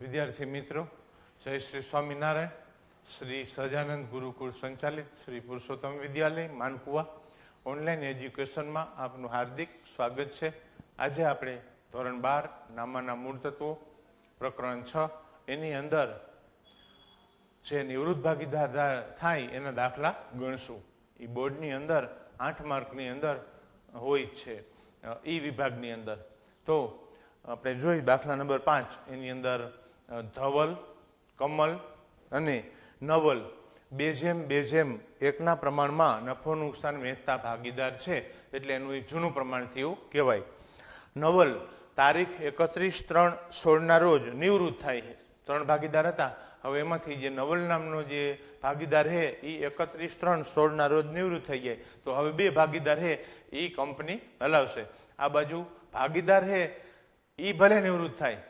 વિદ્યાર્થી મિત્રો, જય શ્રી સ્વામિનારાયણ. શ્રી સહજાનંદ ગુરુકુળ સંચાલિત શ્રી પુરુષોત્તમ વિદ્યાલય માનકુવા ઓનલાઈન એજ્યુકેશનમાં આપનું હાર્દિક સ્વાગત છે. આજે આપણે ધોરણ 12 નામાના મૂળ તત્વો પ્રકરણ 6 એની અંદર જે નિવૃત્ત ભાગીદાર થાય એના દાખલા ગણશું. એ બોર્ડની અંદર 8 માર્કની અંદર હોય છે ઈ વિભાગની અંદર. તો આપણે જોઈ દાખલા નંબર 5 એની અંદર ધવલ, કમલ અને નવલ બે જેમ એકના પ્રમાણમાં નફો નુકસાન વહેંચતા ભાગીદાર છે, એટલે એનું એ જૂનું પ્રમાણ થયું કહેવાય. નવલ તારીખ 31/3/16 રોજ નિવૃત્ત થાય છે. 3 ભાગીદાર હતા, હવે એમાંથી જે નવલ નામનો જે ભાગીદાર છે એ 31/3/16 રોજ નિવૃત્ત થઈ જાય. તો હવે 2 ભાગીદાર છે એ કંપની હલાવશે. આ બાજુ ભાગીદાર છે એ ભલે નિવૃત્ત થાય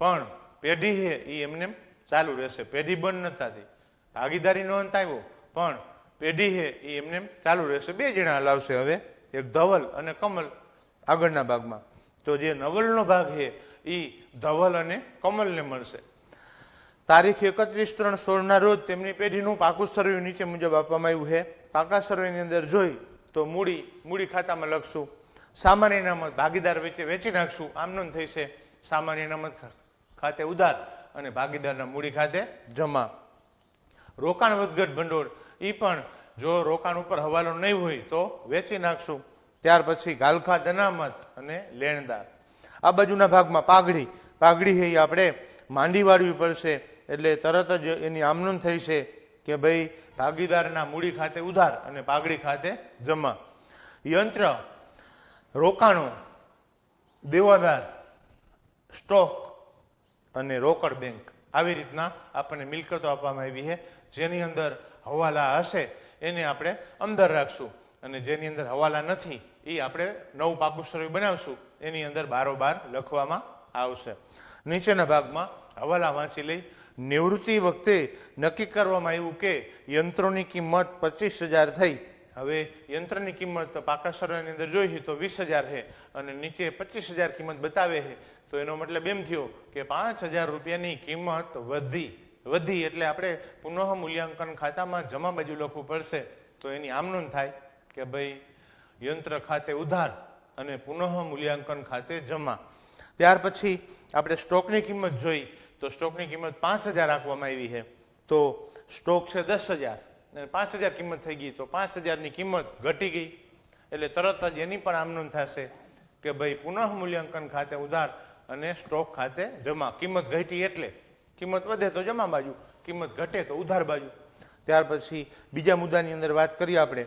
પણ પેઢી છે એ એમને ચાલુ રહેશે, પેઢી બંધ નથી થતી. ભાગીદારીનો અંત આવ્યો પણ પેઢી છે એ એમને ચાલુ રહેશે. 2 જણા હલાવશે હવે, એક ધવલ અને કમલ આગળના ભાગમાં. તો જે નવલનો ભાગ છે એ ધવલ અને કમલને મળશે. તારીખ 31/3/16 રોજ તેમની પેઢીનું પાકું સર્વે નીચે મુજબ આપવામાં આવ્યું છે. પાકા સર્વેની અંદર જોઈ તો મૂડી ખાતામાં લખશું. સામાન્ય ઇનામત ભાગીદાર વચ્ચે વેચી નાખશું, આમનો થઈ છે. સામાન્ય ઇનામત ખાતે ઉધાર અને ભાગીદારના મૂડી ખાતે જમા. રોકાણ વધઘટ ભંડોળ એ પણ જો રોકાણ ઉપર હવાલો નહીં હોય તો વેચી નાખશું. ત્યાર પછી ગાલખાત અનામત અને લેણદાર. આ બાજુના ભાગમાં પાઘડી છે એ આપણે માંડી વાળવી પડશે, એટલે તરત જ એની આમનોંધ થઈ છે કે ભાઈ ભાગીદારના મૂડી ખાતે ઉધાર અને પાઘડી ખાતે જમા. યંત્ર, રોકાણો, દેવાદાર, સ્ટોક અને રોકડ બેંક, આવી રીતના આપણને મિલકતો આપવામાં આવી છે. જેની અંદર હવાલા હશે એને આપણે અંદર રાખશું અને જેની અંદર હવાલા નથી એ આપણે નવું પાકું સર્વે બનાવશું, એની અંદર બારોબાર લખવામાં આવશે. નીચેના ભાગમાં હવાલા વાંચી લઈ. નિવૃત્તિ વખતે નક્કી કરવામાં આવ્યું કે યંત્રોની કિંમત 25,000 થઈ. હવે યંત્રની કિંમત પાકા સર્વેની અંદર જોઈએ તો 20,000 છે અને નીચે 25,000 કિંમત બતાવે છે. તો એનો મતલબ એમ થયો કે 5,000 રૂપિયાની કિંમત વધી એટલે આપણે પુનઃ મૂલ્યાંકન ખાતામાં જમા બાજુ લખવું પડશે. તો એની આમનોંધ થાય કે ભાઈ યંત્ર ખાતે ઉધાર અને પુનઃ મૂલ્યાંકન ખાતે જમા. ત્યાર પછી આપણે સ્ટોકની કિંમત જોઈ તો સ્ટોકની કિંમત 5,000 રાખવામાં આવી છે. તો સ્ટોક છે 10,000 અને 5,000 કિંમત થઈ ગઈ, તો 5,000ની કિંમત ઘટી ગઈ એટલે તરત જ એની પણ આમનોંધ થશે કે ભાઈ પુનઃ મૂલ્યાંકન ખાતે ઉધાર અને સ્ટોક ખાતે જમા. કિંમત ઘટી એટલે કિંમત વધે તો જમા બાજુ, કિંમત ઘટે તો ઉધાર બાજુ. ત્યાર પછી બીજા મુદ્દાની અંદર વાત કરીએ આપણે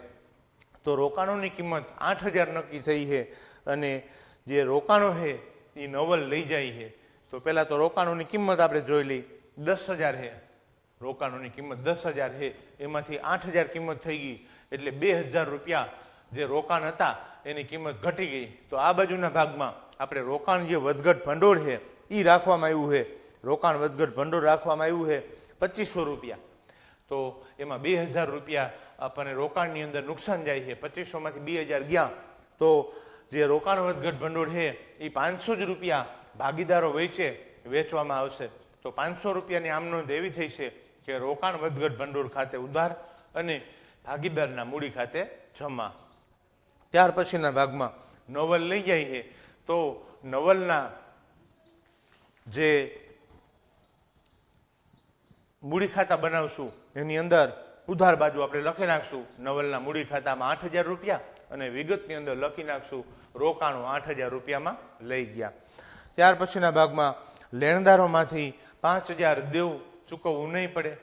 તો રોકાણોની કિંમત 8,000 નક્કી થઈ છે અને જે રોકાણો છે એ નવલ લઈ જાય છે. તો પહેલાં તો રોકાણોની કિંમત આપણે જોઈ લઈ. 10,000 છે, રોકાણોની કિંમત 10,000 છે, એમાંથી 8,000 કિંમત થઈ ગઈ એટલે 2,000 રૂપિયા જે રોકાણ હતા એની કિંમત ઘટી ગઈ. તો આ બાજુના ભાગમાં આપણે રોકાણ જે વધઘટ ભંડોળ છે એ રાખવામાં આવ્યું છે. રોકાણ વધઘટ ભંડોળ રાખવામાં આવ્યું છે 2,500 રૂપિયા. તો એમાં 2,000 રૂપિયા આપણને રોકાણની અંદર નુકસાન જાય છે. 2,500માંથી 2,000 ગયા તો જે રોકાણ વધઘટ ભંડોળ છે એ 500 જ રૂપિયા ભાગીદારો વેચવામાં આવશે. તો 500 રૂપિયાની આમનોંધ એવી થઈ છે કે રોકાણ વધઘટ ભંડોળ ખાતે ઉધાર અને ભાગીદારના મૂડી ખાતે જમા. ત્યાર પછીના ભાગમાં નવલ લઈ જાય છે તો નવલના જે મૂડી ખાતા બનાવશું એની અંદર ઉધાર બાજુ આપણે લખી નાખશું નવલના મૂડી ખાતામાં 8,000 રૂપિયા અને વિગતની અંદર લખી નાખશું રોકાણો 8,000 રૂપિયામાં લઈ ગયા. ત્યાર પછીના ભાગમાં લેણદારોમાંથી 5,000 દેવું ચૂકવવું નહીં પડે.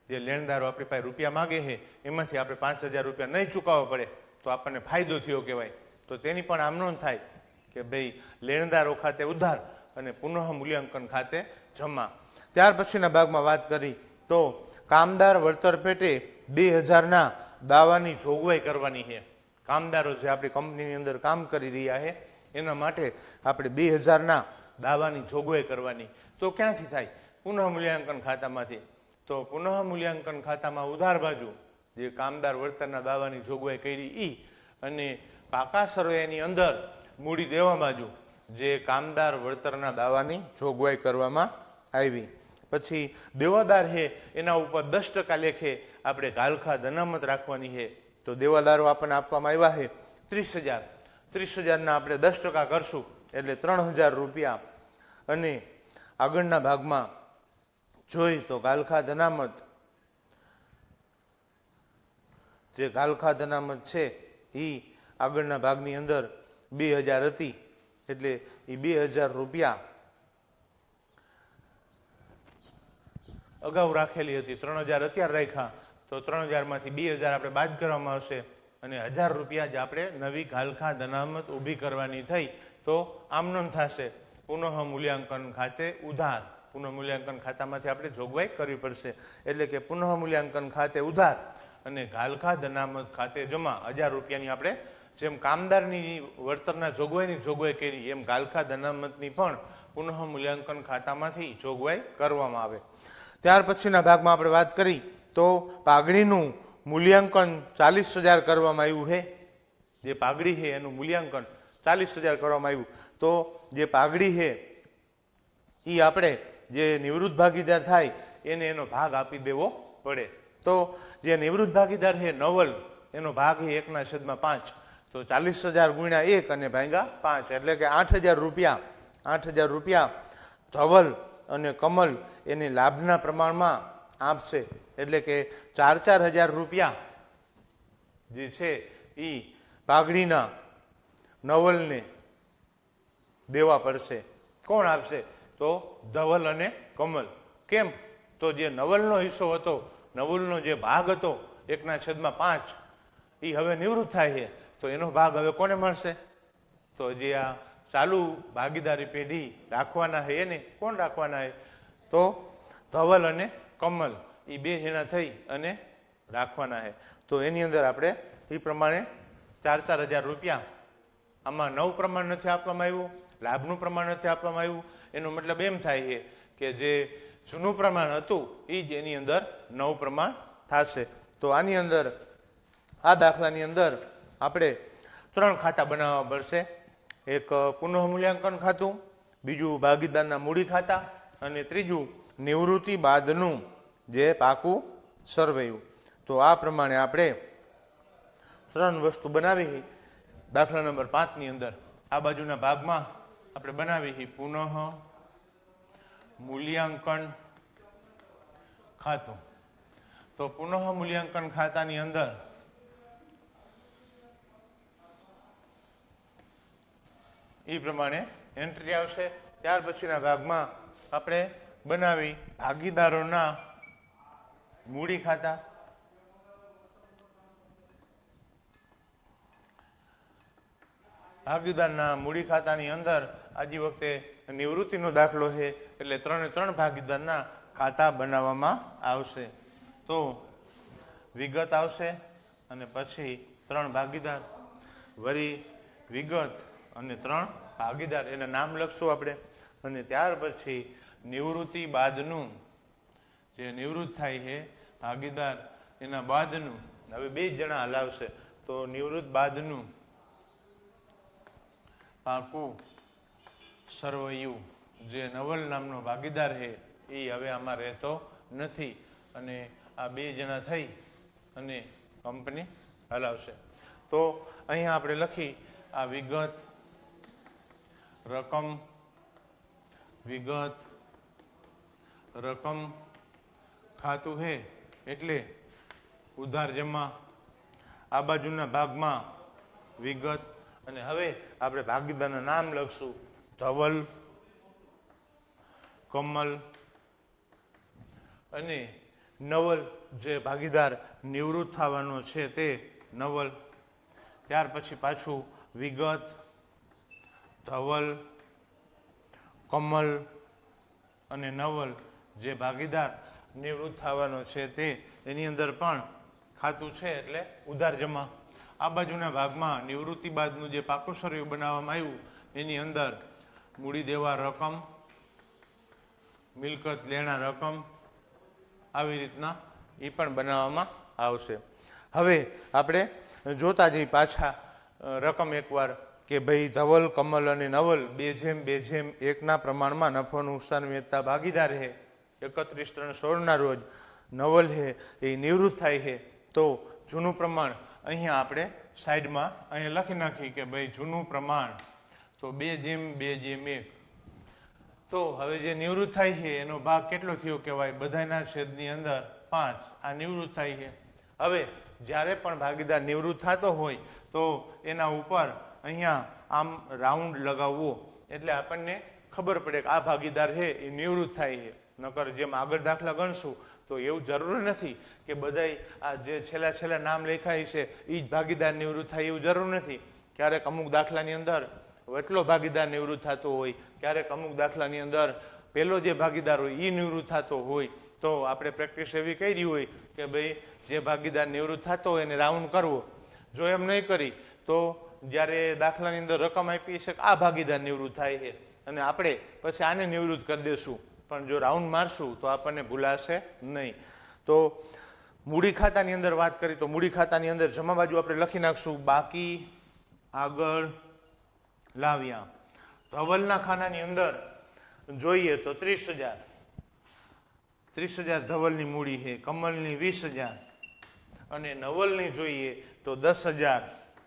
જે લેણદારો આપણી પાસે રૂપિયા માગે છે એમાંથી આપણે 5,000 રૂપિયા નહીં ચૂકવવા પડે તો આપણને ફાયદો થયો કહેવાય. તો તેની પણ આમનોંધ થાય કે ભાઈ લેણદારો ખાતે ઉધાર અને પુનઃ મૂલ્યાંકન ખાતે જમા. ત્યાર પછીના ભાગમાં વાત કરી તો કામદાર વળતર પેટે 2,000ના દાવાની જોગવાઈ કરવાની છે. કામદારો જે આપણી કંપનીની અંદર કામ કરી રહ્યા છે એના માટે આપણે 2,000ના દાવાની જોગવાઈ કરવાની. તો ક્યાંથી થાય? પુનઃ મૂલ્યાંકન ખાતામાંથી. તો પુનઃ મૂલ્યાંકન ખાતામાં ઉધાર બાજુ જે કામદાર વળતરના દાવાની જોગવાઈ કરી અને પાકા સર્વેની અંદર મૂડી દેવા બાજુ જે કામદાર વળતરના દાવાની જોગવાઈ કરવામાં આવી. પછી દેવાદાર છે એના ઉપર 10% લેખે આપણે ગાલખાદ અનામત રાખવાની છે. તો દેવાદારો આપણને આપવામાં આવ્યા છે 30,000. 30,000ના આપણે 10% કરશું એટલે 3,000 રૂપિયા. અને આગળના ભાગમાં જોઈ તો ગાલખાદ અનામત, જે ગાલખાદ અનામત છે એ આગળના ભાગની અંદર 2,000 હતી એટલે એ 2,000 રૂપિયા અગાઉ રાખેલી હતી. 3,000 અત્યારે રાખ્યા તો 3,000માંથી 2,000 આપણે બાદ કરવામાં આવશે અને 1,000 રૂપિયા જ આપણે નવી ગાલખાદ અનામત ઊભી કરવાની થઈ. તો આમનોમ થશે પુનઃ મૂલ્યાંકન ખાતે ઉધાર. પુનઃ મૂલ્યાંકન ખાતામાંથી આપણે જોગવાઈ કરવી પડશે. એટલે કે પુનઃ મૂલ્યાંકન ખાતે ઉધાર અને ગાલખાદ અનામત ખાતે જમા. 1,000 રૂપિયાની આપણે જેમ કામદારની વળતરના જોગવાઈની જોગવાઈ કરી એમ ગાલખાદ અનામતની પણ પુનઃ મૂલ્યાંકન ખાતામાંથી જોગવાઈ કરવામાં આવે. ત્યાર પછીના ભાગમાં આપણે વાત કરી તો પાઘડીનું મૂલ્યાંકન 40,000 કરવામાં આવ્યું છે. જે પાઘડી છે એનું મૂલ્યાંકન 40,000 કરવામાં આવ્યું. તો જે પાઘડી છે એ આપણે જે નિવૃત્ત ભાગીદાર થાય એને એનો ભાગ આપી દેવો પડે. તો જે નિવૃત્ત ભાગીદાર છે નવલ, એનો ભાગ છે 1/5. તો 40,000 ગુણ્યા 1 અને ભાગ્યા 5 એટલે કે 8,000 રૂપિયા. 8,000 રૂપિયા ધવલ અને કમલ એને લાભના પ્રમાણમાં આપશે. એટલે કે 4,000 રૂપિયા જે છે એ પાઘડીના નવલને દેવા પડશે. કોણ આપશે? તો ધવલ અને કમલ. કેમ? તો જે નવલનો હિસ્સો હતો, નવલનો જે ભાગ હતો 1/5 એ હવે નિવૃત્ત થાય છે. તો એનો ભાગ હવે કોને મળશે? તો જે આ ચાલુ ભાગીદારી પેઢી રાખવાના છે એને કોણ રાખવાના છે? તો ધવલ અને કમલ એ 2 જણા થઈ અને રાખવાના છે. તો એની અંદર આપણે એ પ્રમાણે 4,000 રૂપિયા. આમાં 9 પ્રમાણ નથી આપવામાં આવ્યું, લાભનું પ્રમાણ નથી આપવામાં આવ્યું. એનો મતલબ એમ થાય છે કે જે જૂનું પ્રમાણ હતું એ જ એની અંદર 9 પ્રમાણ થશે. તો આની અંદર આ દાખલાની અંદર આપણે 3 ખાતા બનાવવા પડશે. એક પુનઃ મૂલ્યાંકન ખાતું, બીજું ભાગીદારના મૂડી ખાતા અને ત્રીજું નિવૃત્તિ બાદનું જે પાકું સરવૈયું. તો આ પ્રમાણે આપણે 3 વસ્તુ બનાવી. દાખલા નંબર 5ની અંદર આ બાજુના ભાગમાં આપણે બનાવી પુનઃ મૂલ્યાંકન ખાતું. તો પુનઃ મૂલ્યાંકન ખાતાની અંદર એ પ્રમાણે એન્ટ્રી આવશે. ત્યાર પછીના ભાગમાં આપણે બનાવી ભાગીદારોના મૂડી ખાતા. ભાગીદારના મૂડી ખાતાની અંદર આજે વખતે નિવૃત્તિનો દાખલો છે એટલે 3 ભાગીદારના ખાતા બનાવવામાં આવશે. તો વિગત આવશે અને પછી 3 ભાગીદાર, વળી વિગત અને 3 ભાગીદાર એના નામ લખશું આપણે. અને ત્યાર પછી નિવૃત્તિ બાદનું જે નિવૃત્ત થાય છે ભાગીદાર એના બાદનું હવે 2 જણા હલાવશે. તો નિવૃત્ત બાદનું પાકું સરવૈયું. જે નવલ નામનો ભાગીદાર છે એ હવે આમાં રહેતો નથી અને આ 2 જણા થઈ અને કંપની હલાવશે. તો અહીંયા આપણે લખી આ વિગત, રકમ, વિગત, રકમ ખાતું છે એટલે ઉધાર જમા. આ બાજુના ભાગમાં વિગત અને હવે આપણે ભાગીદારના નામ લખશું. ધવલ, કમલ અને નવલ. જે ભાગીદાર નિવૃત્ત થવાનો છે તે નવલ. ત્યાર પછી પાછું વિગત, ધવલ, કમલ અને નવલ. જે ભાગીદાર નિવૃત્ત થવાનો છે તે એની અંદર પણ ખાતું છે એટલે ઉધાર જમા. આ બાજુના ભાગમાં નિવૃત્તિ બાદનું જે પાકું સરવૈયું બનાવવામાં આવ્યું એની અંદર મૂડી દેવા રકમ, મિલકત લેણા રકમ આવી રીતના એ પણ બનાવવામાં આવશે. હવે આપણે જોતા જઈએ પાછા રકમ એકવાર કે ભાઈ ધવલ, કમલ અને નવલ 2:2:1 પ્રમાણમાં નફો નુકસાન વેચતા ભાગીદાર છે. 31/3/16 રોજ નવલ છે એ નિવૃત્ત થાય છે. તો જૂનું પ્રમાણ અહીંયા આપણે સાઈડમાં અહીંયા લખી નાખી કે ભાઈ જૂનું પ્રમાણ તો 2:2:1. તો હવે જે નિવૃત્ત થાય છે એનો ભાગ કેટલો થયો કહેવાય? બધાના છેદની અંદર 5. આ નિવૃત્ત થાય છે. હવે જ્યારે પણ ભાગીદાર નિવૃત્ત થતો હોય તો એના ઉપર અહીંયા આમ રાઉન્ડ લગાવવો એટલે આપણને ખબર પડે કે આ ભાગીદાર છે એ નિવૃત્ત થાય છે. નકર જેમ આગળ દાખલા ગણશું તો એવું જરૂરી નથી કે બધાય આ જે છેલ્લા નામ લખાય છે એ જ ભાગીદાર નિવૃત્ત થાય એવું જરૂર નથી. ક્યારેક અમુક દાખલાની અંદર એટલો ભાગીદાર નિવૃત્ત થતો હોય, ક્યારેક અમુક દાખલાની અંદર પહેલો જે ભાગીદાર હોય એ નિવૃત્ત થતો હોય. તો આપણે પ્રેક્ટિસ એવી કરી હોય કે ભાઈ જે ભાગીદાર નિવૃત્ત થતો હોય એને રાઉન્ડ કરવો. જો એમ નહીં કરી તો જ્યારે દાખલાની અંદર રકમ આપી છે કે આ ભાગીદાર નિવૃત્ત થાય છે અને આપણે પછી આને નિવૃત્ત કરી દઈશું, પણ જો રાઉન્ડ મારશું તો આપણને ભૂલાશે નહીં. તો મૂડી ખાતાની અંદર વાત કરી તો મૂડી ખાતાની અંદર જમા બાજુ આપણે લખી નાખશું બાકી આગળ લાવ્યા. ધવલના ખાનાની અંદર જોઈએ તો 30,000 ધવલની મૂડી છે, કમલની 20,000 અને નવલની જોઈએ તો 10,000.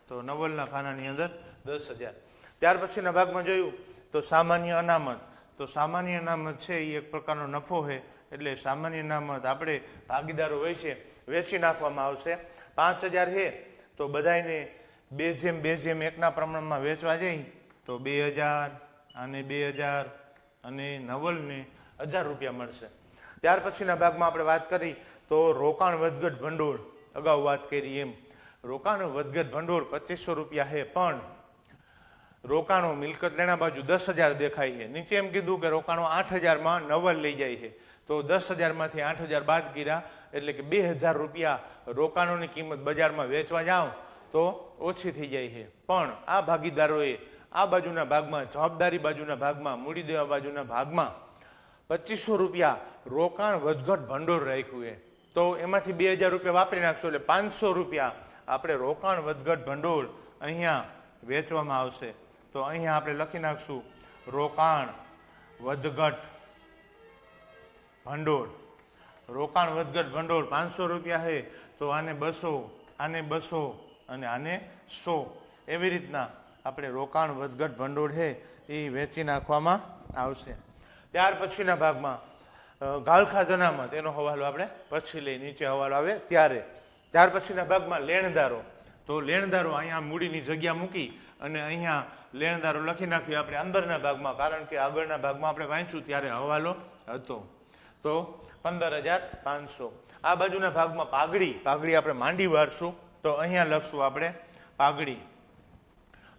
તો નવલના ખાનાની અંદર 10,000. ત્યાર પછીના ભાગમાં જોયું તો સામાન્ય અનામત. તો સામાન્ય અનામત છે એ એક પ્રકારનો નફો છે એટલે સામાન્ય અનામત આપણે ભાગીદારો હોય છે વેચી નાખવામાં આવશે. 5,000 છે તો બધાને 2:2:1 પ્રમાણમાં વેચવા જાય તો 2,000 અને 2,000 અને નવલને 1,000 રૂપિયા મળશે. ત્યાર પછીના ભાગમાં આપણે વાત કરી તો રોકાણ વધઘટ ભંડોળ. અગાઉ વાત કરી એમ રોકાણ વધઘટ ભંડોળ 2,500 રૂપિયા છે, પણ રોકાણો મિલકત લેણા બાજુ 10,000 દેખાય છે. નીચે એમ કીધું કે રોકાણો 8,000માં નવલ લઈ જાય છે. તો 10,000માંથી 8,000 બાદ કર્યા એટલે કે 2,000 રૂપિયા રોકાણોની કિંમત બજારમાં વેચવા જાઓ તો ઓછી થઈ જાય છે. પણ આ ભાગીદારોએ આ બાજુના ભાગમાં, જવાબદારી બાજુના ભાગમાં, મૂડી દેવા બાજુના ભાગમાં 2,500 રૂપિયા રોકાણ વધઘટ ભંડોળ રાખ્યું છે. તો એમાંથી 2,000 રૂપિયા વાપરી નાખશો એટલે 500 રૂપિયા આપણે રોકાણ વધઘટ ભંડોળ અહીંયા વેચવામાં આવશે. તો અહીંયા આપણે લખી નાખશું રોકાણ વધઘટ ભંડોળ. રોકાણ વધઘટ ભંડોળ 500 રૂપિયા છે તો આને 200, આને 200 અને આને 100. એવી રીતના આપણે રોકાણ વધઘટ ભંડોળ છે એ વેચી નાખવામાં આવશે. ત્યાર પછીના ભાગમાં ગાલખાદ અનામત એનો હવાલો આપણે પછી લઈ, નીચે હવાલો આવે ત્યારે. ત્યાર પછીના ભાગમાં લેણદારો. તો લેણદારો અહીંયા મૂડીની જગ્યા મૂકી અને અહીંયા લેણદારો લખી નાખ્યું આપણે અંદરના ભાગમાં, કારણ કે આગળના ભાગમાં આપણે વાંચ્યું ત્યારે હવાલો હતો. તો 15,500. આ બાજુના ભાગમાં પાઘડી. પાઘડી આપણે માંડી વારશું તો અહીંયા લખશું આપણે પાઘડી.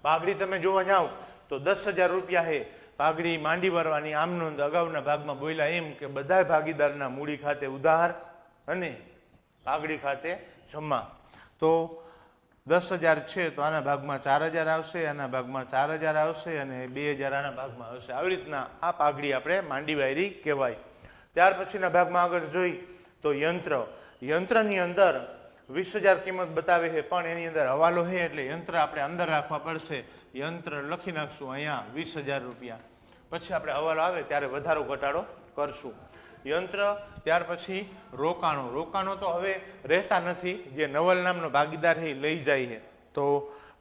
પાઘડી તમે જોવા જાઓ તો 10,000 રૂપિયા છે પાઘડી માંડી વારવાની. આમ નોંધ અગાઉના ભાગમાં બોલ્યા એમ કે બધા ભાગીદારના મૂડી ખાતે ઉધાર અને પાઘડી ખાતે જમા. તો 10,000 છે તો આના ભાગમાં 4,000 આવશે, આના ભાગમાં 4,000 આવશે અને 2,000 આના ભાગમાં આવશે. આવી રીતના આ પાઘડી આપણે માંડી વાયરી કહેવાય. ત્યાર પછીના ભાગમાં આગળ જોઈ તો યંત્ર. યંત્રની અંદર 20,000 કિંમત બતાવે છે, પણ એની અંદર હવાલો છે એટલે યંત્ર આપણે અંદર રાખવા પડશે. યંત્ર લખી નાખશું અહીંયા 20,000 રૂપિયા. પછી આપણે હવાલો આવે ત્યારે વધારો ઘટાડો કરશું. યંત્ર. ત્યાર પછી રોકાણો. રોકાણો તો હવે રહેતા નથી, જે નવલ નામનો ભાગીદાર છે એ લઈ જાય છે. તો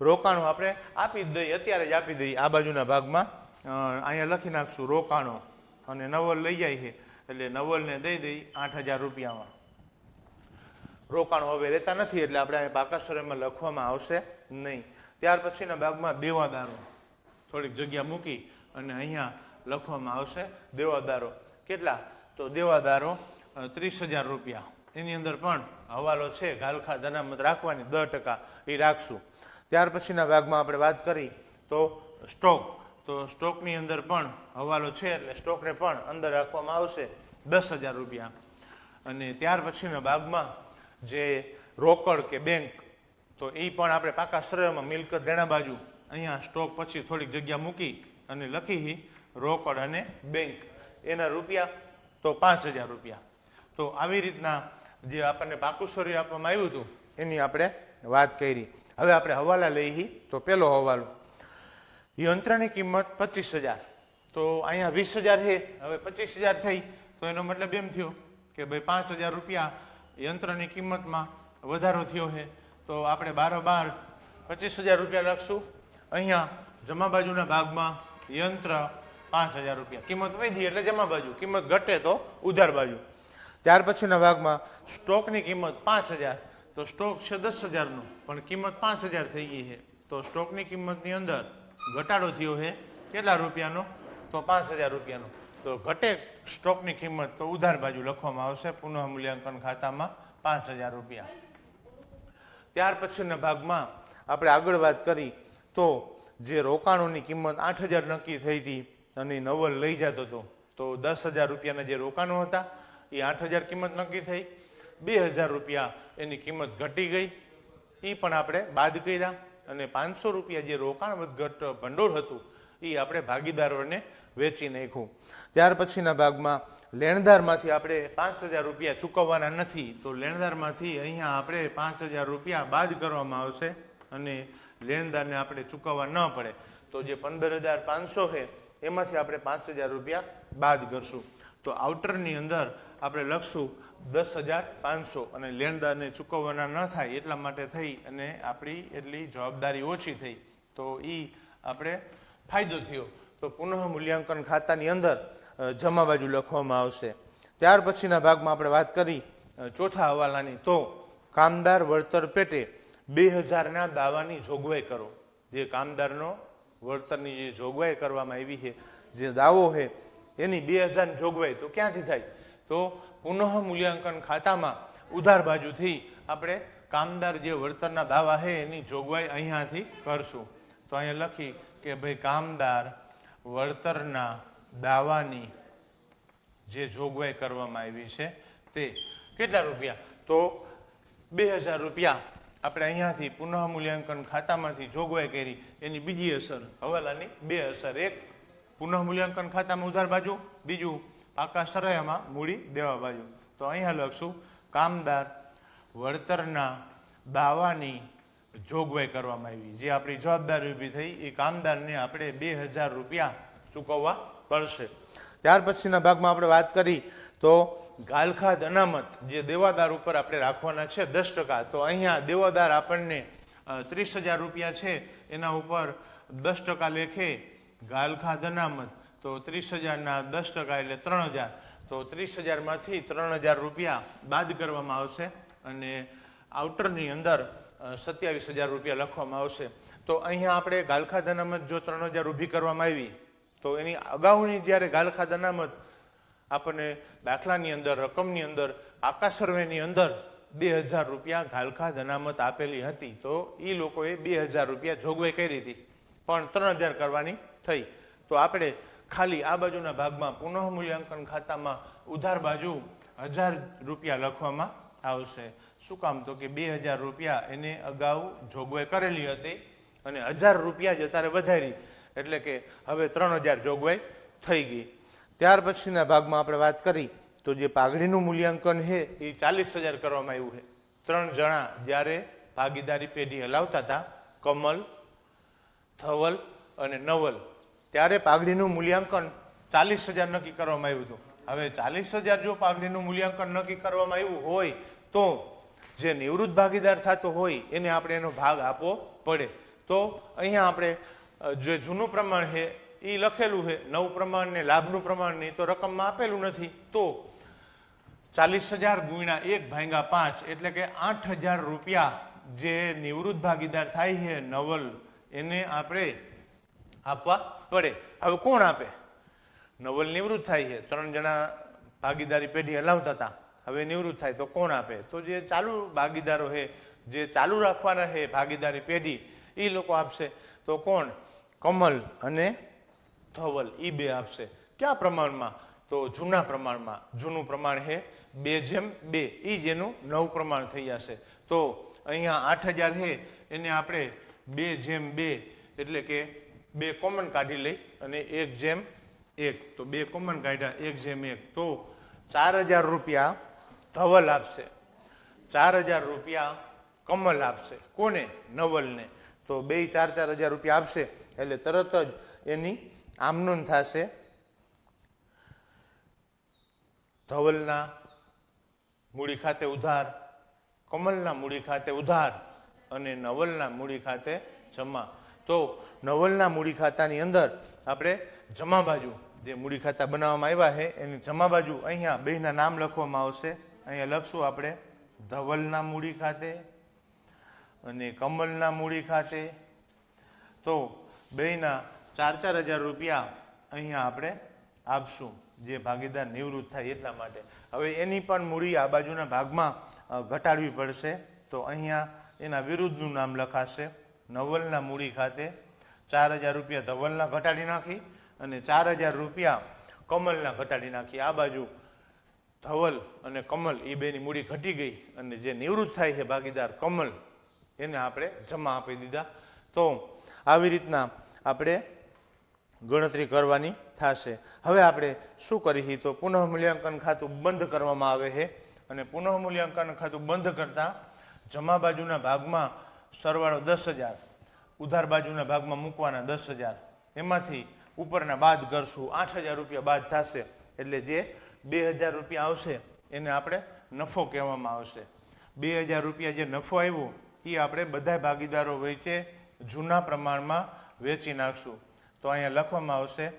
રોકાણો આપણે આપી જ દઈએ, અત્યારે જ આપી દઈએ. આ બાજુના ભાગમાં અહીંયા લખી નાખશું રોકાણો અને નવલ લઈ જાય છે એટલે નવલને દઈ દઈ 8,000 રૂપિયામાં. રોકાણો હવે રહેતા નથી એટલે આપણે પાકા સ્વરમાં લખવામાં આવશે નહીં. ત્યાર પછીના ભાગમાં દેવાદારો. થોડીક જગ્યા મૂકી અને અહીંયા લખવામાં આવશે દેવાદારો. કેટલા? તો દેવાદારો 30,000 રૂપિયા. એની અંદર પણ હવાલો છે ગાલખાદ અનામત રાખવાની 10% એ રાખશું. ત્યાર પછીના ભાગમાં આપણે વાત કરી તો સ્ટોક. તો સ્ટોકની અંદર પણ હવાલો છે એટલે સ્ટોકને પણ અંદર રાખવામાં આવશે 10,000 રૂપિયા. અને ત્યાર પછીના ભાગમાં જે રોકડ કે બેંક, તો એ પણ આપણે પાકા સરળમાં મિલકત દેણા બાજુ અહીંયા સ્ટોક પછી થોડીક જગ્યા મૂકી અને લખી રોકડ અને બેંક. એના રૂપિયા તો 5,000 રૂપિયા. તો આવી રીતના જે આપણને પાકું સ્વરૂપ આપવામાં આવ્યું હતું એની આપણે વાત કરી. હવે આપણે હવાલા લઈ તો પહેલો હવાલો યંત્રની કિંમત 25,000, તો અહીંયા 20,000 છે, હવે 25,000 થઈ, તો એનો મતલબ એમ થયો કે ભાઈ 5,000 રૂપિયા યંત્રની કિંમતમાં વધારો થયો છે, તો આપણે બારોબાર 25,000 રૂપિયા લખશું. અહીંયા જમા બાજુના ભાગમાં યંત્ર 5,000 રૂપિયા, કિંમત વધી એટલે જમા બાજુ, કિંમત ઘટે તો ઉધાર બાજુ. ત્યાર પછીના ભાગમાં સ્ટોકની કિંમત 5,000, તો સ્ટોક છે 10,000નો, પણ કિંમત 5,000 થઈ ગઈ છે, તો સ્ટોકની કિંમતની અંદર ઘટાડો થયો છે કેટલા રૂપિયાનો, તો 5,000 રૂપિયાનો. તો ઘટે સ્ટોકની કિંમત તો ઉધાર બાજુ લખવામાં આવશે, પુનઃ મૂલ્યાંકન ખાતામાં 5,000 રૂપિયા. ત્યાર પછીના ભાગમાં આપણે આગળ વાત કરી તો જે રોકાણોની કિંમત 8,000 નક્કી થઈ હતી અને નવલ લઈ જતો હતો, તો 10,000 રૂપિયાના જે રોકાણો હતા એ 8,000 કિંમત નક્કી થઈ, 2,000 રૂપિયા એની કિંમત ઘટી ગઈ, એ પણ આપણે બાદ કર્યા, અને 500 રૂપિયા જે રોકાણ વધઘટ ભંડોળ હતું એ આપણે ભાગીદારોને વેચી નાખ્યું. ત્યાર પછીના ભાગમાં લેણદારમાંથી આપણે 5,000 રૂપિયા ચૂકવવાના નથી, તો લેણદારમાંથી અહીંયા આપણે 5,000 રૂપિયા બાદ કરવામાં આવશે અને લેણદારને આપણે ચૂકવવા ન પડે, તો જે 15,500 છે એમાંથી આપણે 5,000 રૂપિયા બાદ કરશું. તો આઉટરની અંદર આપણે લખશું 10,500 અને લેણદારને ચૂકવવાના ન થાય એટલા માટે થઈ અને આપણી એટલી જવાબદારી ઓછી થઈ, તો એ આપણે ફાયદો થયો. તો પુનઃ મૂલ્યાંકન ખાતાની અંદર જમા બાજુ લખવામાં આવશે. ત્યાર પછીના ભાગમાં આપણે વાત કરી ચોથા હવાલાની, તો કામદાર વળતર પેટે 2,000ના દાવાની જોગવાઈ કરો. જે કામદારનો વળતરની જે જોગવાઈ કરવામાં આવી છે, જે દાવો છે એની 2,000ની જોગવાઈ તો ક્યાંથી થાય, તો પુનઃ મૂલ્યાંકન ખાતામાં ઉધાર બાજુથી આપણે કામદાર જે વળતરના દાવા છે એની જોગવાઈ અહીંયાથી કરશું. તો અહીંયા લખી કે ભાઈ કામદાર વળતરના દાવાની જે જોગવાઈ કરવામાં આવી છે તે કેટલા રૂપિયા, તો 2,000 રૂપિયા આપણે અહીંયાથી પુનઃ મૂલ્યાંકન ખાતામાંથી જોગવાઈ કરી. એની બીજી અસર, હવાલાની 2 અસર, એક પુનઃ મૂલ્યાંકન ખાતામાં ઉધાર બાજુ, બીજું પાકા સરાયામાં મૂડી દેવા બાજુ. તો અહીંયા લખશું કામદાર વળતરના દાવાની જોગવાઈ કરવામાં આવી, જે આપણી જવાબદારી ઊભી થઈ, એ કામદારને આપણે 2,000 રૂપિયા ચૂકવવા પડશે. ત્યાર પછીના ભાગમાં આપણે વાત કરી તો ગાલખાદ અનામત જે દેવાદાર ઉપર આપણે રાખવાના છે 10%, તો અહીંયા દેવાદાર આપણને 30,000 રૂપિયા છે એના ઉપર 10% લેખે ગાલખાદ અનામત, તો 30,000ના 10% એટલે 3,000, તો 30,000માંથી 3,000 રૂપિયા બાદ કરવામાં આવશે અને આઉટરની અંદર 27,000 રૂપિયા લખવામાં આવશે. તો અહીંયા આપણે ગાલખાદ અનામત જો 3,000 ઊભી કરવામાં આવી, તો એની અગાઉની જ્યારે ગાલખાદ અનામત આપણને દાખલાની અંદર, રકમની અંદર, પાકા સર્વેની અંદર 2,000 રૂપિયા ગાલખાદ અનામત આપેલી હતી, તો એ લોકોએ 2,000 રૂપિયા જોગવાઈ કરી હતી, પણ 3,000 કરવાની થઈ. તો આપણે ખાલી આ બાજુના ભાગમાં પુનઃ મૂલ્યાંકન ખાતામાં ઉધાર બાજુ 1,000 રૂપિયા લખવામાં આવશે. શું કામ, તો કે 2,000 રૂપિયા એને અગાઉ જોગવાઈ કરેલી હતી અને 1,000 રૂપિયા જ અત્યારે વધારી, એટલે કે હવે 3,000 જોગવાઈ થઈ ગઈ. ત્યાર પછીના ભાગમાં આપણે વાત કરી તો જે પાઘડીનું મૂલ્યાંકન છે એ 40,000 કરવામાં આવ્યું છે. 3 જણા જ્યારે ભાગીદારી પેઢી હલાવતા હતા, કમલ, ધવલ અને નવલ, ત્યારે પાઘડીનું મૂલ્યાંકન 40,000 નક્કી કરવામાં આવ્યું હતું. હવે 40,000 જો પાઘડીનું મૂલ્યાંકન નક્કી કરવામાં આવ્યું હોય તો જે નિવૃત્ત ભાગીદાર થતો હોય એને આપણે એનો ભાગ આપવો પડે. તો અહીંયા આપણે જે જૂનું પ્રમાણ છે એ લખેલું છે, નવું પ્રમાણ ને લાભનું પ્રમાણ નહીં તો રકમમાં આપેલું નથી, તો 40,000 ગુણ્યા 1/5 એટલે કે 8,000 રૂપિયા જે નિવૃત્ત ભાગીદાર થાય છે નવલ, એને આપણે આપવા પડે. હવે કોણ આપે, નવલ નિવૃત્ત થાય છે, 3 જણા ભાગીદારી પેઢી હલાવતા હતા, હવે નિવૃત્ત થાય તો કોણ આપે, તો જે ચાલુ ભાગીદારો છે, જે ચાલુ રાખવાના છે ભાગીદારી પેઢી, એ લોકો આપશે. તો કોણ, કમલ અને ધવલ, એ બે આપશે. કયા પ્રમાણમાં, તો જૂના પ્રમાણમાં. જૂનું પ્રમાણ છે 2/2, એ જેનું નવું પ્રમાણ થઈ જશે. તો અહીંયા 8,000 છે એને આપણે 2/2 એટલે કે 2 કોમન કાઢી લઈ અને 1/1, તો 2 કોમન કાઢ્યા, 1/1, તો 4,000 રૂપિયા ધવલ આપશે, 4,000 રૂપિયા કમલ આપશે. કોને, નવલને. તો 4,000 રૂપિયા આપશે એટલે તરત જ એની આમનોંધ થશે. ધવલના મૂડી ખાતે ઉધાર, કમલના મૂડી ખાતે ઉધાર અને નવલના મૂડી ખાતે જમા. તો નવલના મૂડી ખાતાની અંદર આપણે જમા બાજુ જે મૂડી ખાતા બનાવવામાં આવ્યા છે એની જમા બાજુ અહીંયા બેયના નામ લખવામાં આવશે. અહીંયા લખશું આપણે ધવલના મૂડી ખાતે અને કમલના મૂડી ખાતે. તો બેયના 4,000 રૂપિયા અહીંયા આપણે આપશું, જે ભાગીદાર નિવૃત્ત થાય એટલા માટે. હવે એની પણ મૂડી આ બાજુના ભાગમાં ઘટાડવી પડશે. તો અહીંયા એના વિરુદ્ધનું નામ લખાશે. નવલના મૂડી ખાતે 4,000 રૂપિયા ધવલના ઘટાડી નાખી અને 4,000 રૂપિયા કમલના ઘટાડી નાખી. આ બાજુ ધવલ અને કમલ એ બેની મૂડી ઘટી ગઈ અને જે નિવૃત્ત થાય છે ભાગીદાર કમલ એને આપણે જમા આપી દીધા. તો આવી રીતના આપણે ગણતરી કરવાની થશે. હવે આપણે શું કરીએ તો પુનઃમૂલ્યાંકન ખાતું બંધ કરવામાં આવે છે અને પુનઃમૂલ્યાંકન ખાતું બંધ કરતાં જમા બાજુના ભાગમાં સરવાળો 10,000, ઉધાર બાજુના ભાગમાં મૂકવાના 10,000, એમાંથી ઉપરના બાદ કરશું 8,000 રૂપિયા બાદ થશે. એટલે જે 2,000 રૂપિયા આવશે એને આપણે નફો કહેવામાં આવશે. 2,000 રૂપિયા જે નફો આવ્યો એ આપણે બધા ભાગીદારો વચ્ચે જૂના પ્રમાણમાં વેચી નાખશું. તો અહીંયા લખવામાં આવશે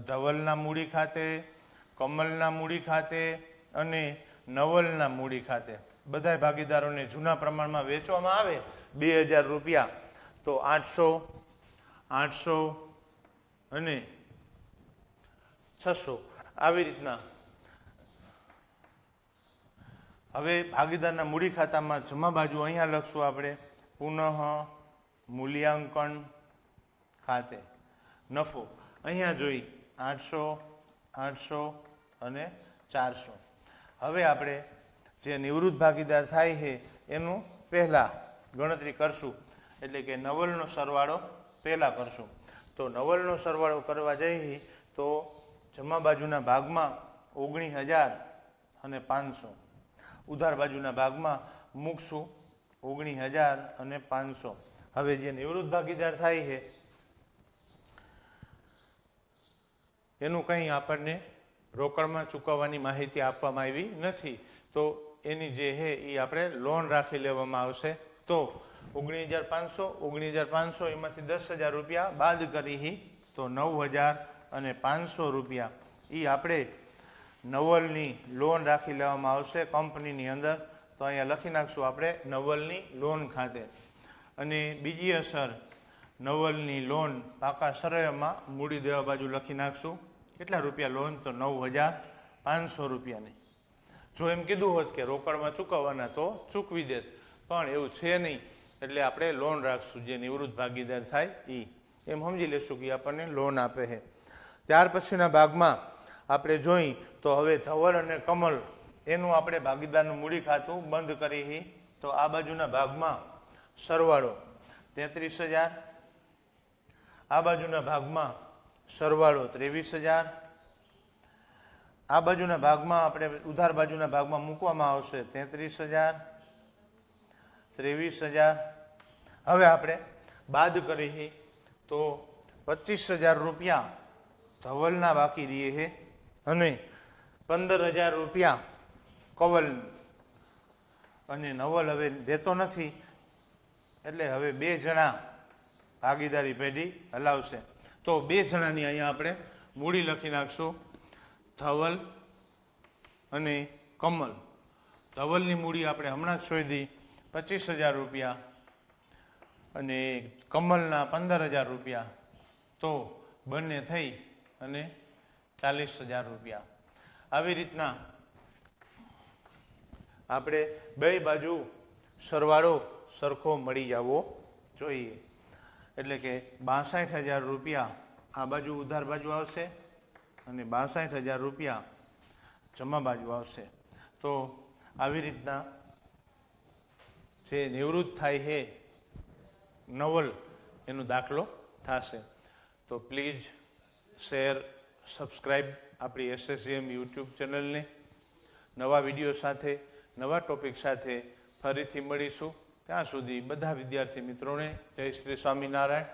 ધવલના મૂડી ખાતે, કમલના મૂડી ખાતે અને નવલના મૂડી ખાતે બધા ભાગીદારોને જૂના પ્રમાણમાં વેચવામાં આવે 2,000 રૂપિયા. તો 800, 800 અને 600 આવી રીતના. હવે ભાગીદારના મૂડી ખાતામાં જમા બાજુ અહીંયા લખશું આપણે પુનઃ મૂલ્યાંકન ખાતે નફો. અહીંયા જોઈ 800, 800 અને 400. હવે આપણે જે નિવૃત્ત ભાગીદાર થાય છે એનું પહેલાં ગણતરી કરશું, એટલે કે નવલનો સરવાળો પહેલાં કરશું. તો નવલનો સરવાળો કરવા જઈએ તો જમા બાજુના ભાગમાં 19,500, ઉધાર બાજુના ભાગમાં મૂકશું 19,500. હવે જે નિવૃત્ત ભાગીદાર થાય છે એનું કંઈ આપણને રોકડમાં ચૂકવવાની માહિતી આપવામાં આવી નથી. તો એની જે છે એ આપણે લોન રાખી લેવામાં આવશે. તો 19,500 એમાંથી 10,000 રૂપિયા બાદ કરી તો 9,500 રૂપિયા એ આપણે નવલની લોન રાખી લેવામાં આવશે કંપનીની અંદર. તો અહીંયા લખી નાખશું આપણે નવલની લોન ખાતે. અને બીજી અસર નવલની લોન પાકા સરયમાં મૂડી દેવા બાજુ લખી નાખશું. કેટલા રૂપિયા લોન? તો 9,500 રૂપિયાની. જો એમ કીધું હોત કે રોકડમાં ચૂકવવાના તો ચૂકવી દેત, પણ એવું છે નહીં. એટલે આપણે લોન રાખશું જે નિવૃત્ત ભાગીદાર થાય એ. એમ સમજી લેશું કે આપણને લોન આપે છે. ત્યાર પછીના ભાગમાં આપણે જોઈ તો હવે ધવલ અને કમલ એનું આપણે ભાગીદારનું મૂડી ખાતું બંધ કરી. તો આ બાજુના ભાગમાં સરવાળો 33,000, આ બાજુના ભાગમાં સરવાળો 23,000, આ બાજુના ભાગમાં આપણે ઉધાર બાજુના ભાગમાં મૂકવામાં આવશે 33,000, 23,000. હવે આપણે બાદ કરીએ તો 25,000 રૂપિયા ધવલના બાકી રહીએ છે અને 15,000 રૂપિયા કવલ. અને નવલ હવે દેતો નથી એટલે હવે 2 જણા ભાગીદારી પેઢી હલાવશે. તો 2 જણાની અહીંયા આપણે મૂડી લખી નાખશું ધવલ અને કમલ. ધવલની મૂડી આપણે હમણાં જ શોધી 25,000 રૂપિયા અને કમલના 15,000 રૂપિયા. તો બંને થઈ અને 40,000 રૂપિયા. આવી રીતના આપણે બે બાજુ સરવાળો સરખો મળી જવો જોઈએ. એટલે કે 62,000 રૂપિયા આ બાજુ ઉધાર બાજુ આવશે અને 62,000 રૂપિયા જમા બાજુ આવશે. તો આવી રીતના જે નિવૃત્ત થાય છે નવલ એનો દાખલો થશે. તો પ્લીઝ શેર, સબસ્ક્રાઈબ આપણી SSGM યુટ્યુબ ચેનલને. નવા વિડીયો સાથે, નવા ટોપિક સાથે ફરીથી મળીશું. ત્યાં સુધી બધા વિદ્યાર્થી મિત્રોને જય શ્રી સ્વામિનારાયણ.